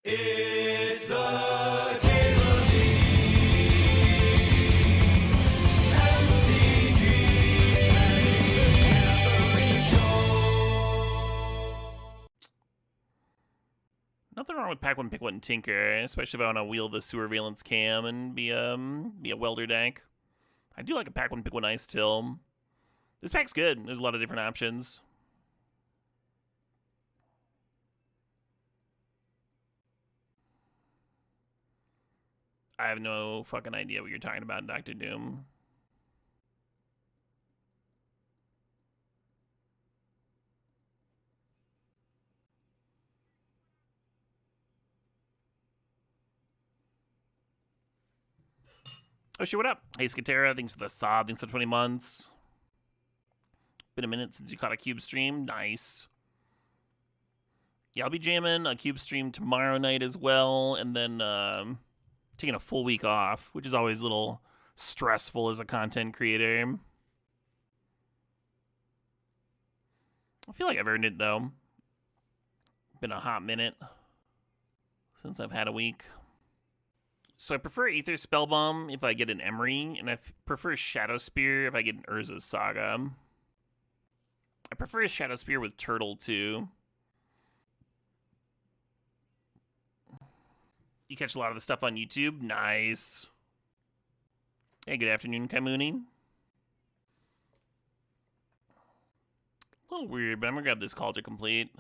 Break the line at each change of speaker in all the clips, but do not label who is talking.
It's the Cable
Nothing wrong with pack one, pick one, tinker, especially if I want to wheel the surveillance cam and be a welder deck. I do like a pack one, pick one ice till. This pack's good. There's a lot of different options. I have no fucking idea what you're talking about, Dr. Doom. Oh shit, what up? Hey Skatera, thanks for the sob, thanks for 20 months. Been a minute since you caught a Cube stream, nice. Yeah, I'll be jamming a Cube stream tomorrow night as well, and then taking a full week off, which is always a little stressful as a content creator. I feel like I've earned it though. Been a hot minute since I've had a week. So I prefer Aether Spellbomb if I get an Emery, and I prefer Shadow Spear if I get an Urza's Saga. I prefer a Shadow Spear with Turtle too. You catch a lot of the stuff on YouTube? Nice. Hey, good afternoon, Kaimuni. A little weird, but I'm gonna grab this Call to Complete.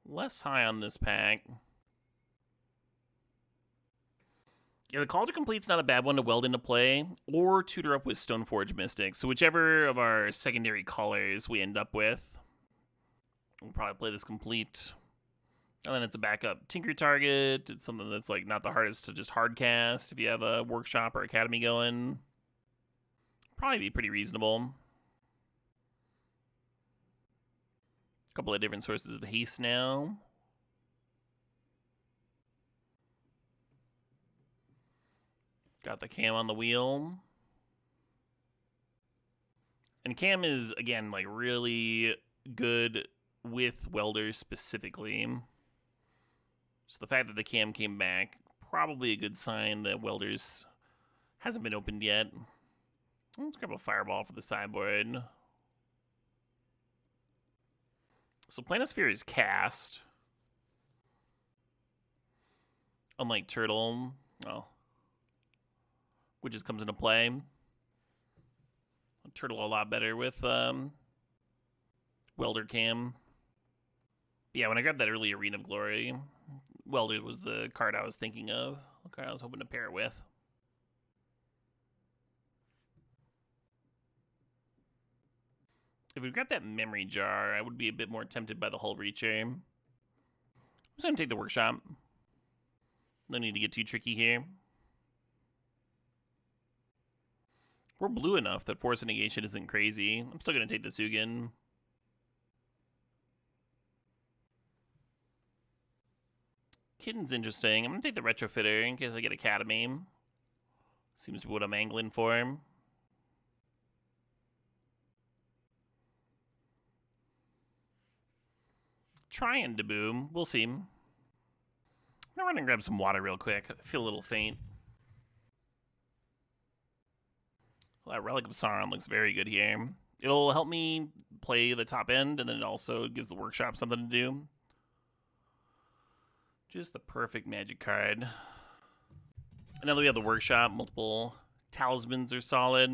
Less high on this pack. Yeah, the Call to Complete's not a bad one to weld into play, or tutor up with Stoneforge Mystic. So whichever of our secondary colors we end up with, we'll probably play this complete. And then it's a backup Tinker target. It's something that's like not the hardest to just hard cast if you have a workshop or academy going. Probably be pretty reasonable. A couple of different sources of haste now. Got the cam on the wheel. And cam is, again, like really good with welders specifically. So the fact that the cam came back, probably a good sign that welders hasn't been opened yet. Let's grab a fireball for the sideboard. So Planisphere is cast. Unlike Turtle. Oh. Which just comes into play. Turtle a lot better with Welder cam. Yeah, when I grabbed that early Arena of Glory, Welder was the card I was thinking of. The card I was hoping to pair it with. If we grabbed that Memory Jar, I would be a bit more tempted by the Hull Reacher. I'm just going to take the Workshop. No need to get too tricky here. We're blue enough that Force of Negation isn't crazy. I'm still going to take the Sugin. Kitten's interesting. I'm going to take the Retrofitter in case I get Academy. Seems to be what I'm angling for. Trying to boom. We'll see. I'm going to run and grab some water real quick. I feel a little faint. Well, that Relic of Sauron looks very good here. It'll help me play the top end, and then it also gives the Workshop something to do. Just the perfect Magic card. And now that we have the Workshop, multiple Talismans are solid.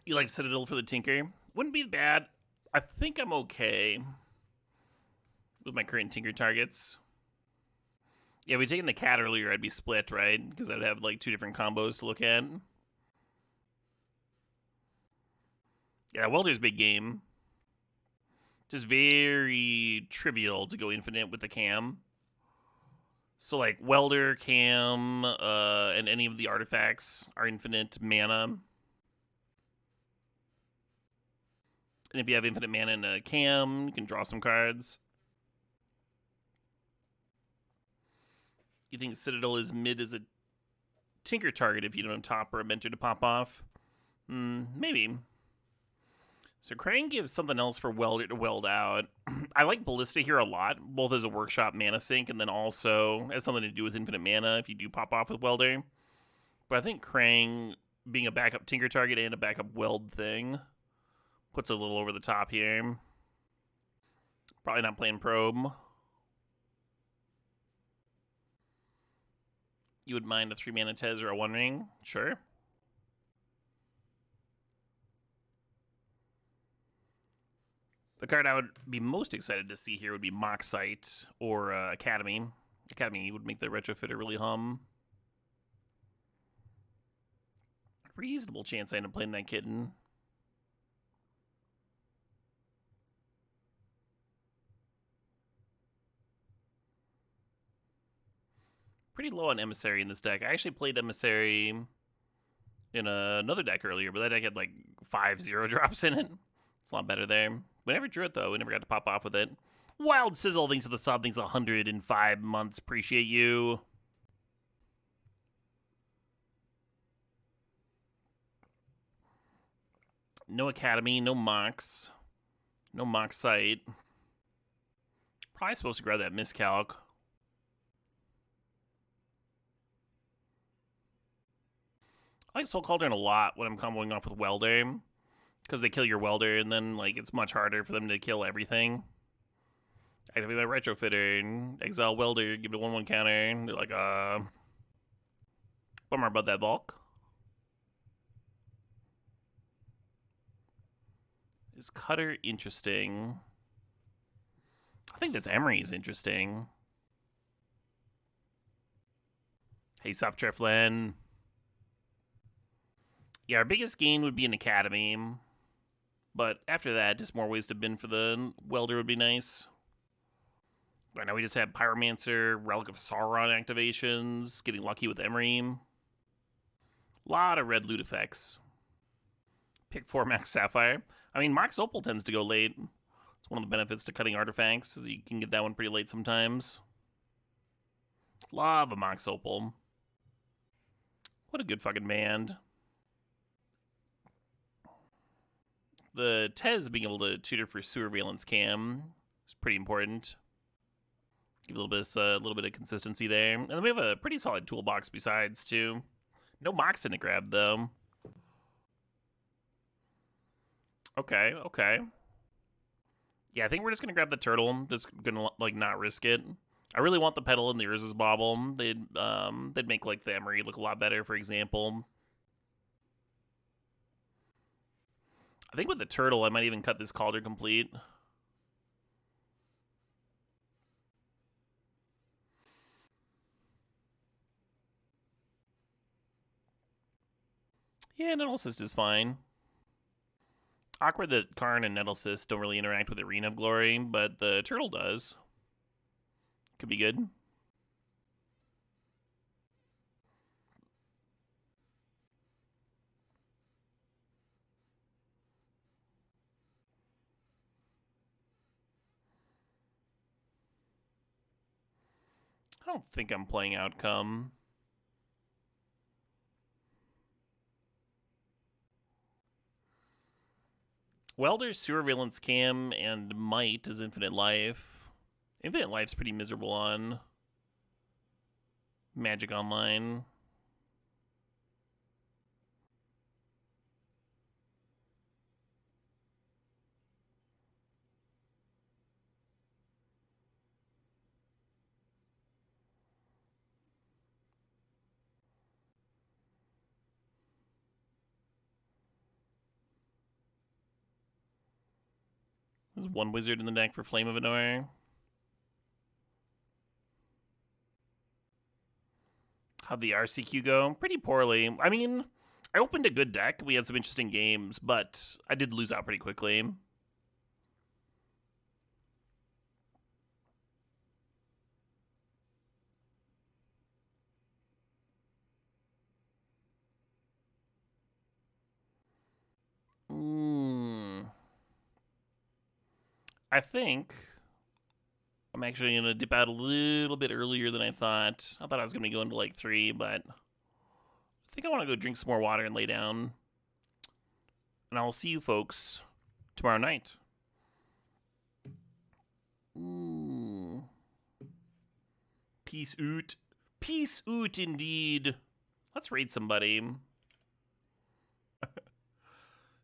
You like Citadel for the Tinker? Wouldn't be bad. I think I'm okay with my current Tinker targets. Yeah, if we'd taken the cat earlier, I'd be split, right? Because I'd have like two different combos to look at. Yeah, Welder's big game. Just very trivial to go infinite with the cam. So like Welder, cam, and any of the artifacts are infinite mana. And if you have infinite mana in a cam, you can draw some cards. You think Citadel is mid as a Tinker target if you don't have top or a mentor to pop off? Maybe. So Crane gives something else for Welder to weld out. I like Ballista here a lot, both as a workshop mana sink and then also has something to do with infinite mana if you do pop off with Welder. But I think Krang being a backup Tinker target and a backup Weld thing puts a little over the top here. Probably not playing Probe. You would mind a 3-mana Tez or a 1-ring? Sure. The card I would be most excited to see here would be Moxite or Academy. Academy would make the Retrofitter really hum. Reasonable chance I end up playing that kitten. Pretty low on Emissary in this deck. I actually played Emissary in another deck earlier, but that deck had like 5 0-drops in it. It's a lot better there. We never drew it, though. We never got to pop off with it. Wild Sizzle, thanks for the sub. Thanks 105 months. Appreciate you. No Academy, no Mox. No Moxite. Probably supposed to grab that Miscalc. I like Soul Cauldron a lot when I'm comboing off with Welder. Because they kill your Welder, and then like it's much harder for them to kill everything. Activate my Retrofitter, and exile Welder, give it a 1/1 counter. And they're like, bummer about that bulk. Is Cutter interesting? I think this Emery is interesting. Hey, sup, Treflen. Yeah, our biggest gain would be an Academy. But after that, just more ways to bin for the Welder would be nice. Right now we just have Pyromancer, Relic of Sauron activations, getting lucky with Emery. A lot of red loot effects. Pick 4 Max Sapphire. I mean, Mox Opal tends to go late. It's one of the benefits to cutting artifacts, is you can get that one pretty late sometimes. Love a Mox Opal. What a good fucking band. The Tez being able to tutor for Surveillance Cam is pretty important. Give a little bit of consistency there. And then we have a pretty solid toolbox besides, too. No Mox in a grab, though. Okay. Yeah, I think we're just going to grab the turtle. Just going to, like, not risk it. I really want the pedal and the Urza's Bauble. They'd make, like, the Emery look a lot better, for example. I think with the turtle, I might even cut this Calder complete. Yeah, Nettlecyst is fine. Awkward that Karn and Nettlecyst don't really interact with Arena of Glory, but the turtle does. Could be good. I don't think I'm playing Outcome. Welder, Surveillance Cam, and Might is Infinite Life. Infinite Life's pretty miserable on Magic Online. There's one wizard in the deck for Flame of Anor. How'd the RCQ go? Pretty poorly. I mean, I opened a good deck. We had some interesting games, but I did lose out pretty quickly. I think I'm actually going to dip out a little bit earlier than I thought. I thought I was going to go into like 3, but I think I want to go drink some more water and lay down. And I'll see you folks tomorrow night. Ooh. Peace out. Peace out indeed. Let's raid somebody.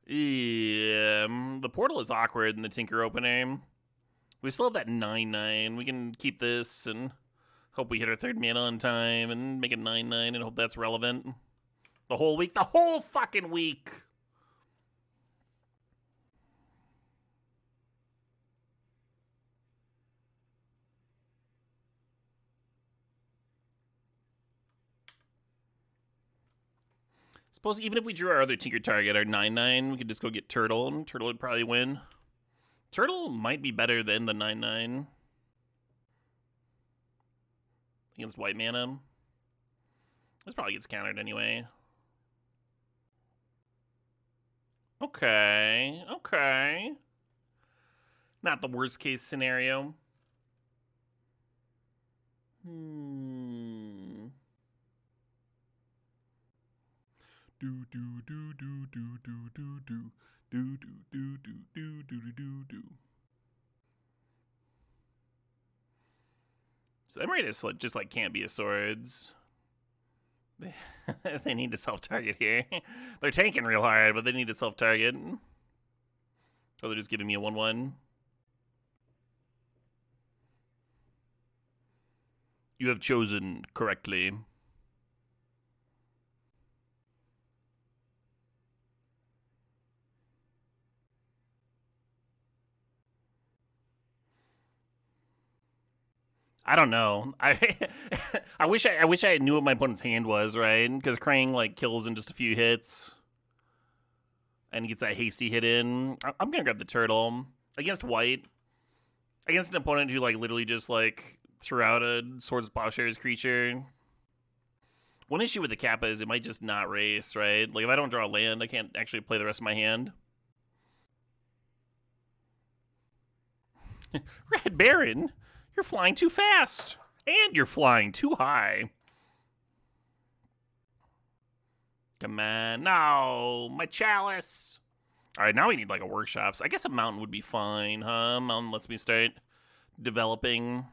Yeah, the portal is awkward in the Tinker opening. We still have that 9-9. We can keep this and hope we hit our third mana on time and make it 9-9 and hope that's relevant. The whole week. The whole fucking week. Suppose even if we drew our other Tinker target, our 9-9, we could just go get Turtle, and Turtle would probably win. Turtle might be better than the 9-9 against white mana. This probably gets countered anyway. Okay, okay. Not the worst case scenario. Do do do do do do do do do do do do do do do do. So Emeritus just like can't be a swords. They need to self-target here. They're tanking real hard, but they need to self-target. Or they're just giving me a 1-1. You have chosen correctly. I don't know. I wish I knew what my opponent's hand was, right? Because Krang like kills in just a few hits, and he gets that hasty hit in. I'm gonna grab the turtle against white, against an opponent who like literally just like threw out a Swords of Plowshare's creature. One issue with the Kappa is it might just not race, right? Like if I don't draw a land, I can't actually play the rest of my hand. Red Baron. You're flying too fast. And you're flying too high. Come on. No. My chalice. All right, now we need like a workshops. I guess a mountain would be fine, huh? Mountain lets me start developing.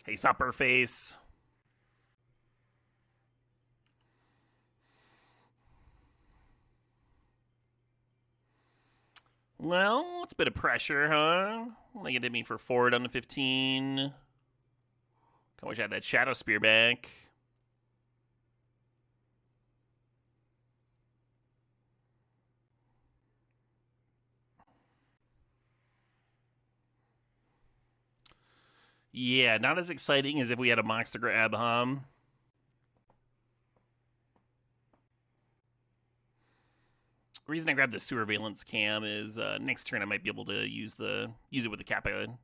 Hey, supper face. Well, it's a bit of pressure, huh? They get hit me for 4 down to 15. I wish I had that Shadow Spear back. Yeah, not as exciting as if we had a Mox to grab, huh? The reason I grabbed the Surveillance Cam is next turn I might be able to use it with the Kappa to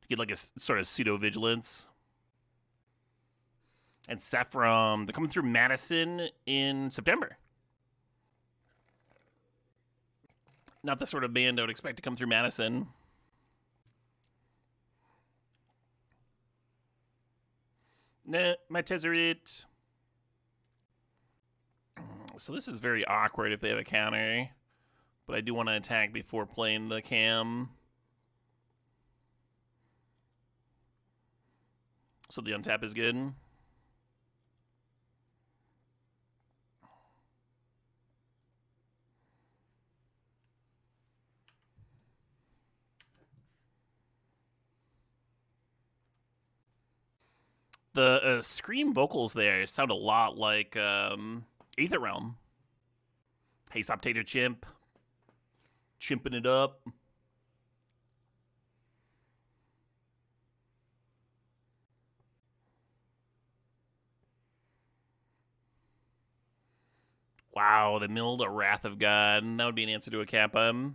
get like a sort of pseudo vigilance. And Saffron, they're coming through Madison in September. Not the sort of band I would expect to come through Madison. Nah, my Tezzeret. So this is very awkward if they have a counter. But I do want to attack before playing the cam. So the untap is good. The scream vocals there sound a lot like Aether Realm. Hey, Soptator Chimp. Chimping it up. Wow, the milled a Wrath of God. That would be an answer to a Kappa.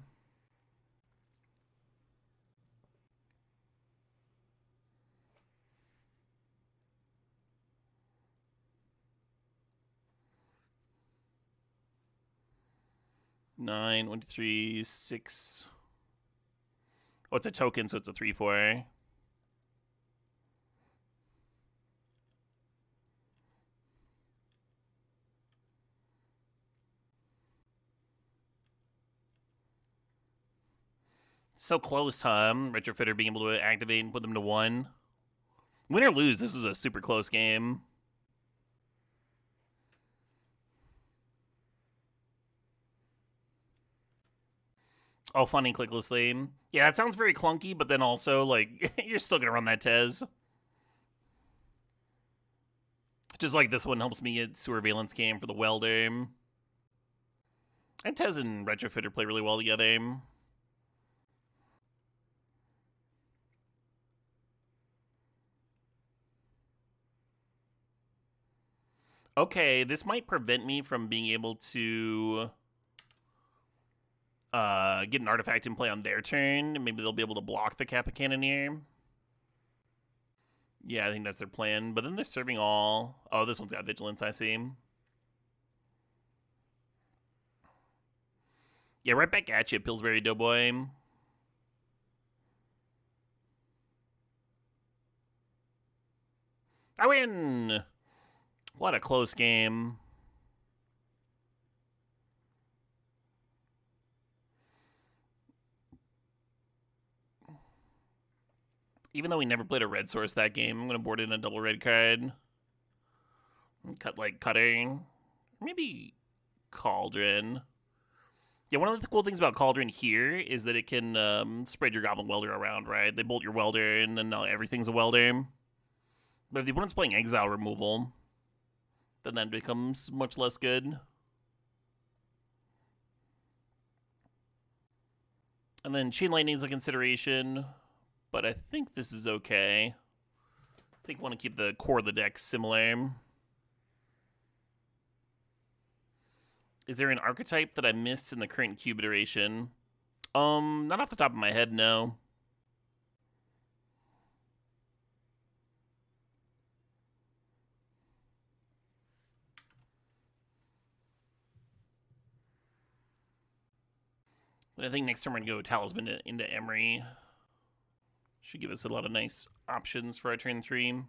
Nine, 1, 2, 3, 6. Oh, it's a token, so it's a 3/4. So close, huh? Retrofitter being able to activate and put them to 1. Win or lose, this was a super close game. Oh, funny, clicklessly. Yeah, that sounds very clunky, but then also, like, you're still gonna run that Tez. Just like this one helps me get Surveillance Cam for the Welder. And Tez and Retrofitter play really well together. Okay, this might prevent me from being able to get an artifact in play on their turn. Maybe they'll be able to block the Kappa Cannoneer. Yeah, I think that's their plan. But then they're serving all... Oh, this one's got Vigilance, I see. Yeah, right back at you, Pillsbury Doughboy. I win! What a close game. Even though we never played a red source that game, I'm going to board in a double red card. Cut like cutting. Maybe Cauldron. Yeah, one of the cool things about Cauldron here is that it can spread your Goblin Welder around, right? They bolt your Welder, and then now everything's a Welder. But if the opponent's playing Exile removal, then that becomes much less good. And then Chain Lightning is a consideration, but I think this is okay. I think I want to keep the core of the deck similar. Is there an archetype that I missed in the current cube iteration? Not off the top of my head, no. But I think next time we're going to go Talisman into Emery. Should give us a lot of nice options for our turn 3.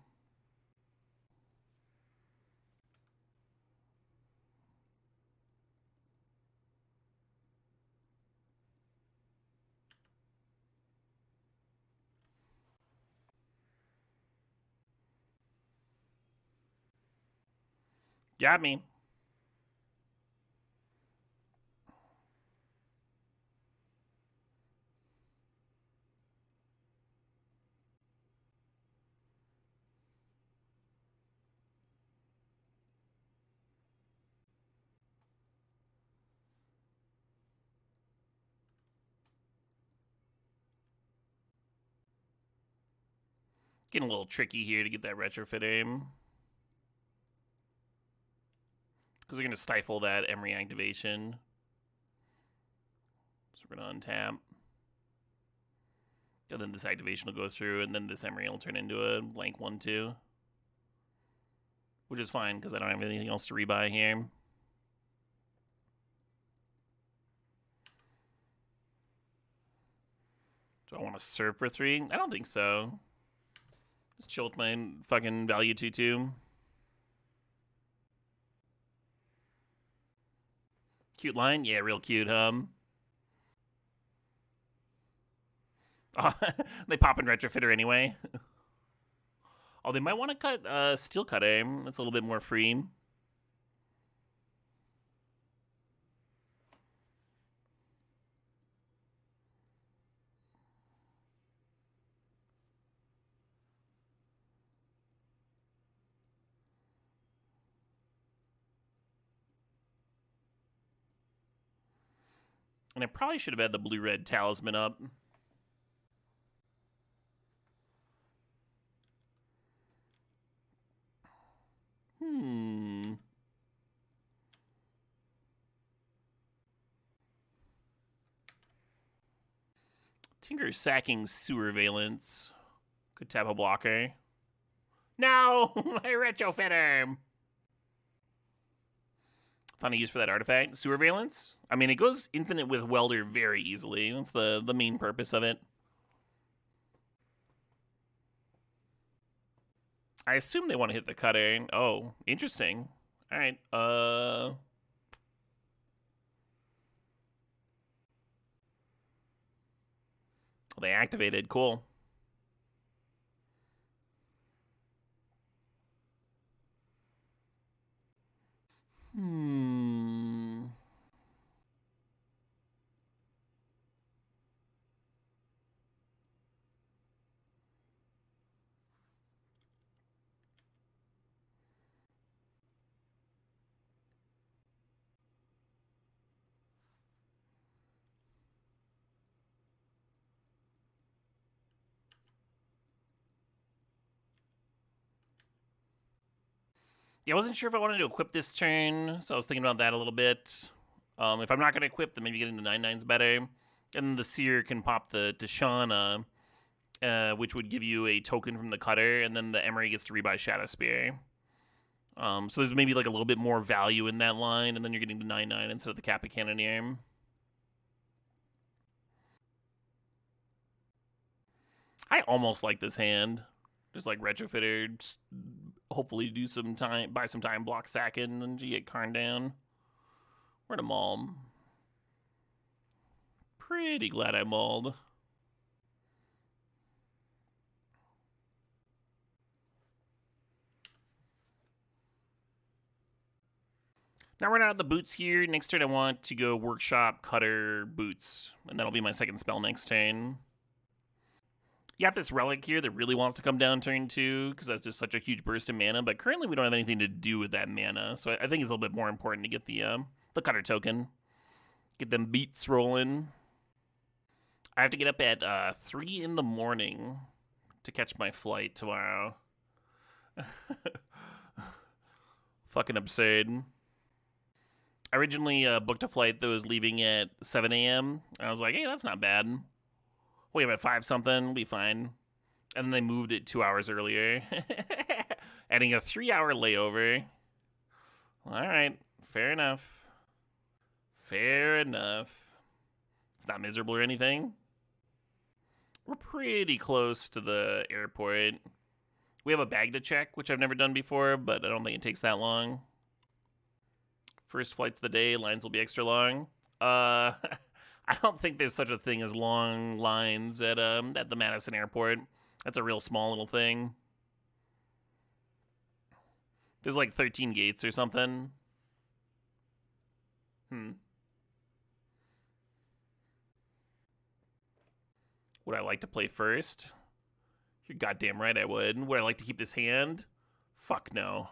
Got me. Getting a little tricky here to get that retrofit aim. Because they're going to stifle that Emery activation. So we're going to untap. And then this activation will go through, and then this Emery will turn into a blank 1-2. Which is fine, because I don't have anything else to rebuy here. Do I want to serve for 3? I don't think so. Just chill with my fucking value 2-2. Cute line? Yeah, real cute, Oh, they pop in Retrofitter anyway. Oh, they might want to cut Steel Cutter. That's a little bit more free. And I probably should have had the blue-red talisman up. Tinker sacking Sewer Valence. Could tap a blocker. No! My Retrofitter! Funny use for that artifact. Sewer Valence? I mean, it goes infinite with Welder very easily. That's the main purpose of it. I assume they want to hit the cutter. Oh, interesting. All right. They activated. Cool. Yeah, I wasn't sure if I wanted to equip this turn, so I was thinking about that a little bit. If I'm not going to equip, then maybe getting the 9/9's better. And the Seer can pop the Tishana, which would give you a token from the Cutter, and then the Emery gets to rebuy Shadow Spear. So there's maybe like a little bit more value in that line, and then you're getting the 9/9 instead of the Kappa Cannoneer. I almost like this hand. Just like Retrofitter, just hopefully do some time, buy some time, block Sackin, and you get Karn down. Where'd I maul? Pretty glad I mauled. Now we're out of the boots here. Next turn I want to go Workshop, Cutter, Boots. And that'll be my second spell next turn. You have this Relic here that really wants to come down turn 2, because that's just such a huge burst of mana, but currently we don't have anything to do with that mana, so I think it's a little bit more important to get the Cutter token. Get them beats rolling. I have to get up at 3 in the morning to catch my flight tomorrow. Fucking absurd. I originally booked a flight that was leaving at 7 a.m. I was like, hey, that's not bad. Wait, I'm at 5 something, we'll be fine. And then they moved it 2 hours earlier. Adding a 3-hour layover. Alright, fair enough. Fair enough. It's not miserable or anything. We're pretty close to the airport. We have a bag to check, which I've never done before, but I don't think it takes that long. First flights of the day, lines will be extra long. I don't think there's such a thing as long lines at the Madison airport. That's a real small little thing. There's like 13 gates or something. Would I like to play first? You're goddamn right I would. Would I like to keep this hand? Fuck no.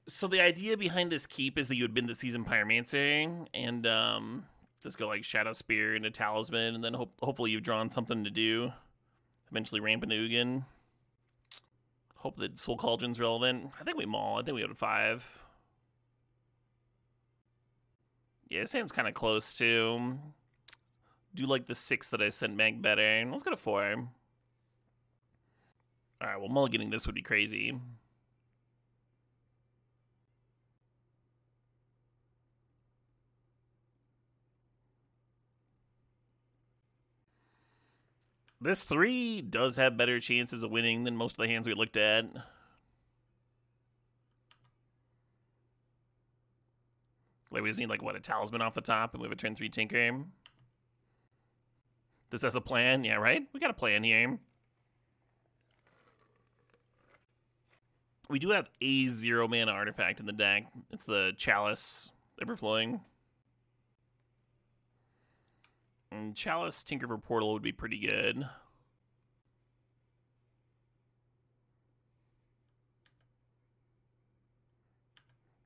So the idea behind this keep is that you had been the Season Pyromancer and just go like Shadow Spear into Talisman, and then hopefully you've drawn something to do. Eventually ramp into Ugin. Hope that Soul Cauldron's relevant. I think we maul. I think we go to 5. Yeah, this hand's kind of close too. Do like the 6 that I sent back better. Let's go to 4. Alright, well, mulliganing this would be crazy. This 3 does have better chances of winning than most of the hands we looked at. Like, we just need, like, what, a Talisman off the top, and we have a turn 3 Tinker. This has a plan? Yeah, right? We got a plan here. We do have a 0-mana artifact in the deck. It's the Chalice, Everflowing. And Chalice Tinker for Portal would be pretty good.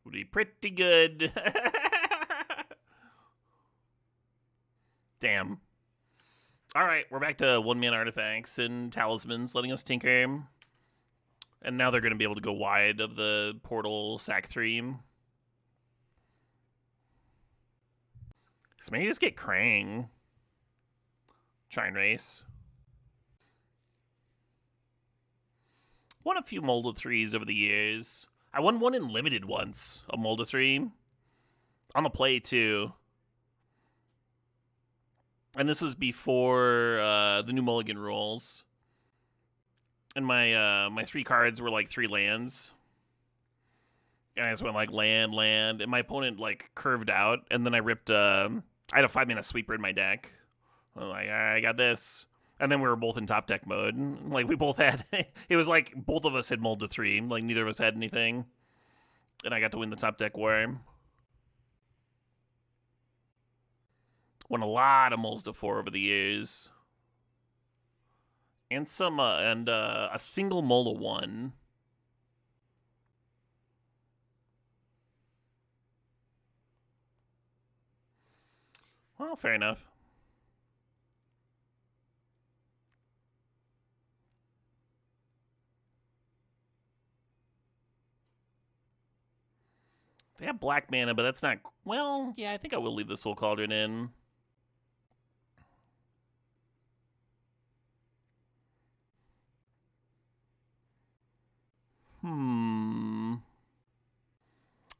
Would be pretty good. Damn. Alright, we're back to 1-mana artifacts and talismans letting us tinker. And now they're going to be able to go wide of the portal sack 3. So maybe just get Krang. Try and race. Won a few Molded 3s over the years. I won one in Limited once, a Molded 3. On the play, too. And this was before the new Mulligan rules. And my 3 cards were like 3 lands. And I just went like land, land, and my opponent like curved out, and then I ripped. I had a 5-mana sweeper in my deck. I'm like, all right, I got this. And then we were both in top deck mode. Like we both had. It was like both of us had mulled to 3. Like neither of us had anything, and I got to win the top deck war. Won a lot of mulls to 4 over the years, and a single mull to 1. Well, fair enough. They have black mana, but that's not. Well, yeah, I think I will leave the Soul Cauldron in.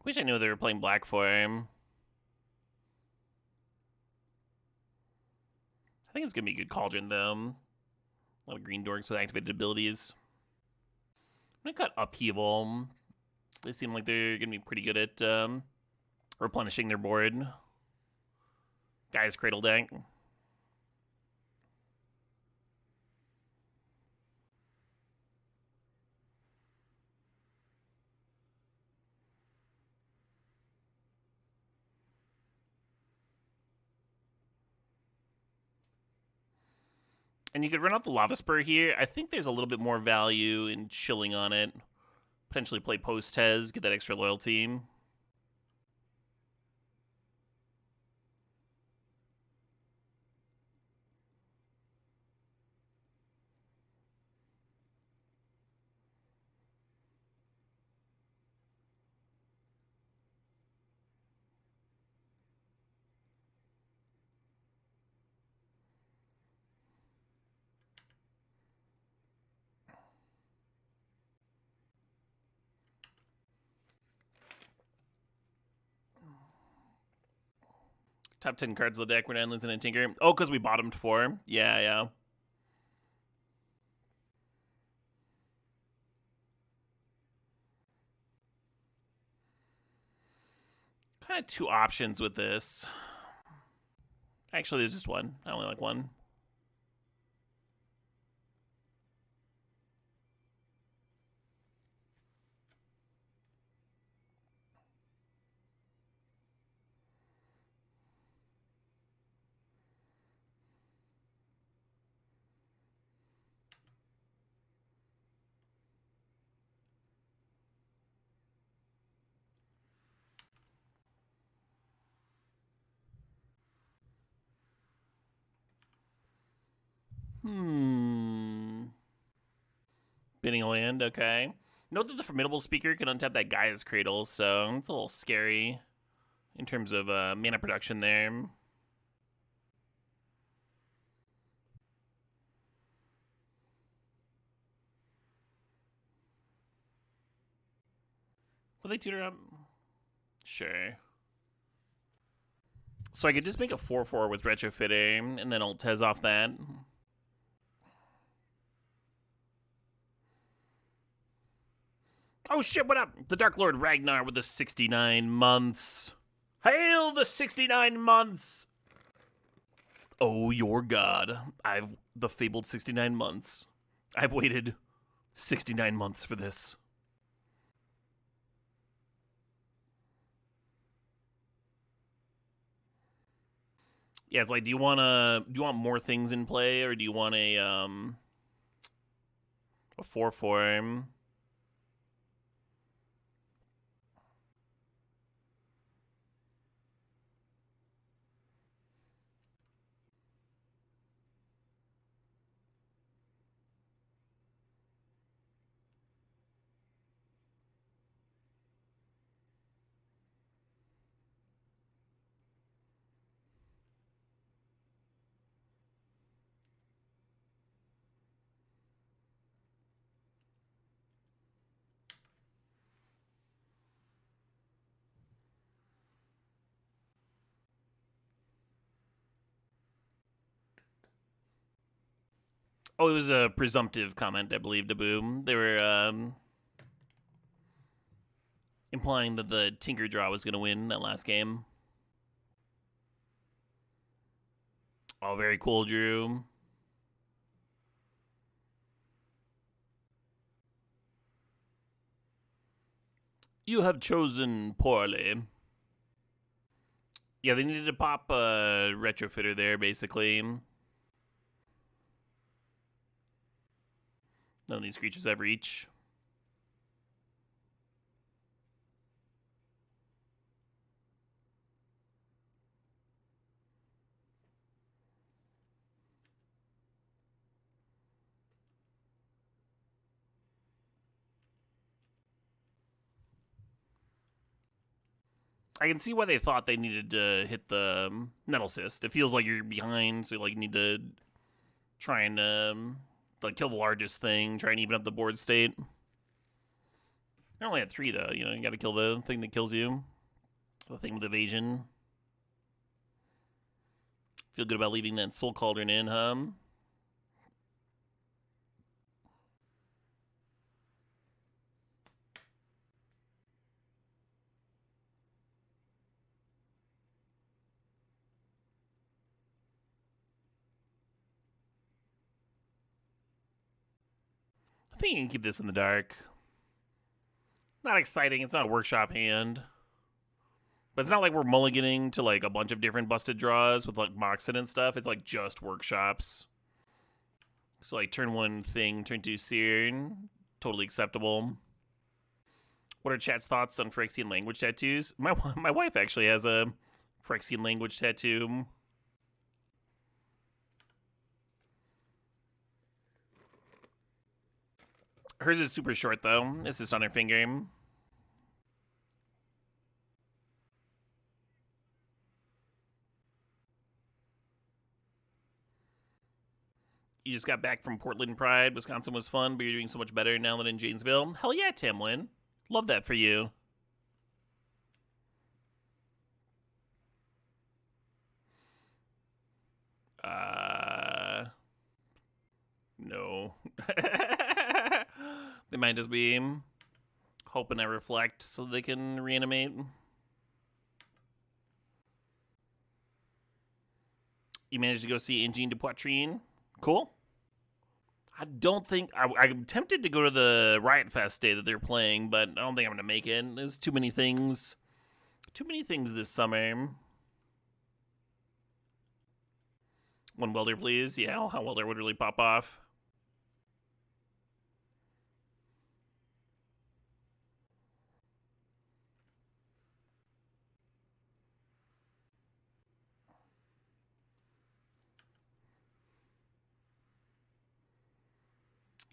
Wish I knew they were playing black for him. I think it's gonna be a good Cauldron though. A lot of green dorks with activated abilities. I'm gonna cut Upheaval. They seem like they're gonna be pretty good at replenishing their board. Guy's Cradle deck. And you could run out the Lava Spur here. I think there's a little bit more value in chilling on it. Potentially play post-Hez, get that extra loyalty. Top 10 cards of the deck, Renanlins and a Tinker. Oh, because we bottomed 4. Yeah. Kind of 2 options with this. Actually, there's just 1. I only like 1. Bidding a land, okay. Note that the Formidable Speaker can untap that Gaia's Cradle, so it's a little scary in terms of mana production there. Will they tutor up? Sure. So I could just make a 4/4 with Retrofitting, and then I'll Tez off that. Oh shit, what up? The Dark Lord Ragnar with the 69 months. Hail the 69 months! Oh, your god. I've the fabled 69 months. I've waited 69 months for this. Yeah, it's like, do you want more things in play, or do you want a 4/4? Oh, it was a presumptive comment, I believe, to Boom. They were implying that the Tinker Draw was going to win that last game. Oh, very cool, Drew. You have chosen poorly. Yeah, they needed to pop a retrofitter there, basically. None of these creatures have reach. I can see why they thought they needed to hit the Nettle Cyst. It feels like you're behind, so like you need to try and like kill the largest thing, try and even up the board state. I only had 3 though. You know, you got to kill the thing that kills you. The thing with evasion. Feel good about leaving that Soul Cauldron in, huh? I think you can keep this in the dark. Not exciting. It's not a workshop hand. But it's not like we're mulliganing to like a bunch of different busted draws with like Moxen and stuff. It's like just workshops. So like turn 1 thing, turn 2 Seer. Totally acceptable. What are chat's thoughts on Phyrexian language tattoos? My wife actually has a Phyrexian language tattoo. Hers is super short though. It's just on her finger. You just got back from Portland Pride. Wisconsin was fun, but you're doing so much better now than in Janesville. Hell yeah, Timlin. Love that for you. No. They might just be hoping I reflect so they can reanimate. You managed to go see Engine de Poitrine. Cool. I don't think I'm tempted to go to the Riot Fest day that they're playing, but I don't think I'm gonna make it. There's too many things. Too many things this summer. One Welder, please. Yeah, how Welder would really pop off.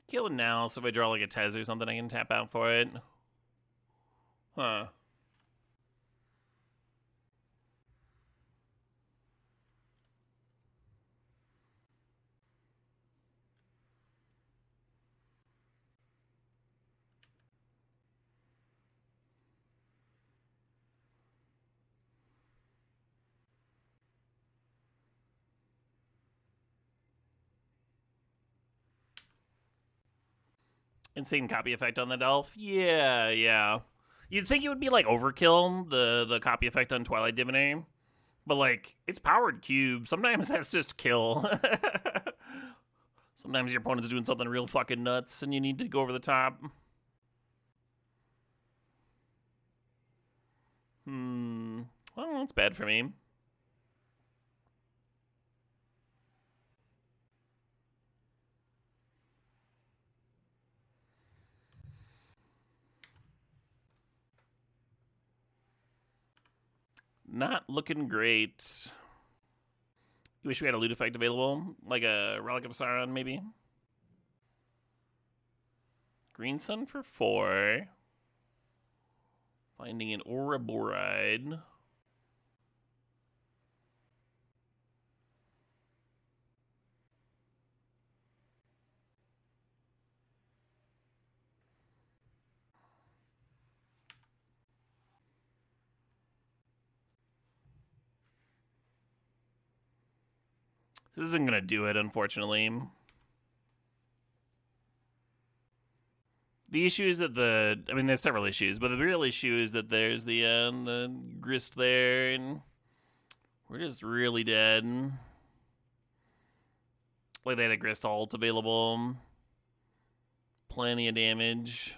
Kill it now, so if I draw like a Tez or something, I can tap out for it. Huh. Insane copy effect on that elf. Yeah. You'd think it would be like overkill, the copy effect on Twilight Diviner. But like, it's powered cube. Sometimes that's just kill. Sometimes your opponent's doing something real fucking nuts and you need to go over the top. Well, that's bad for me. Not looking great. You wish we had a loot effect available? Like a Relic of Sauron, maybe? Green Sun for 4. Finding an Ouroboride. This isn't going to do it, unfortunately. The issue is that there's several issues, but the real issue is that there's the grist there, and we're just really dead. Like, they had a grist ult available. Plenty of damage.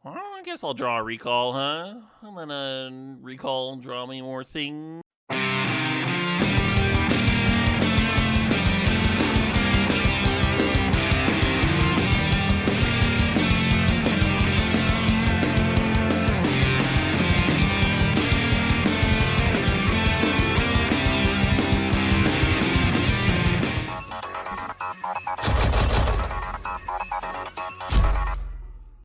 Well, I guess I'll draw a recall, huh? I'm gonna recall, draw me more things.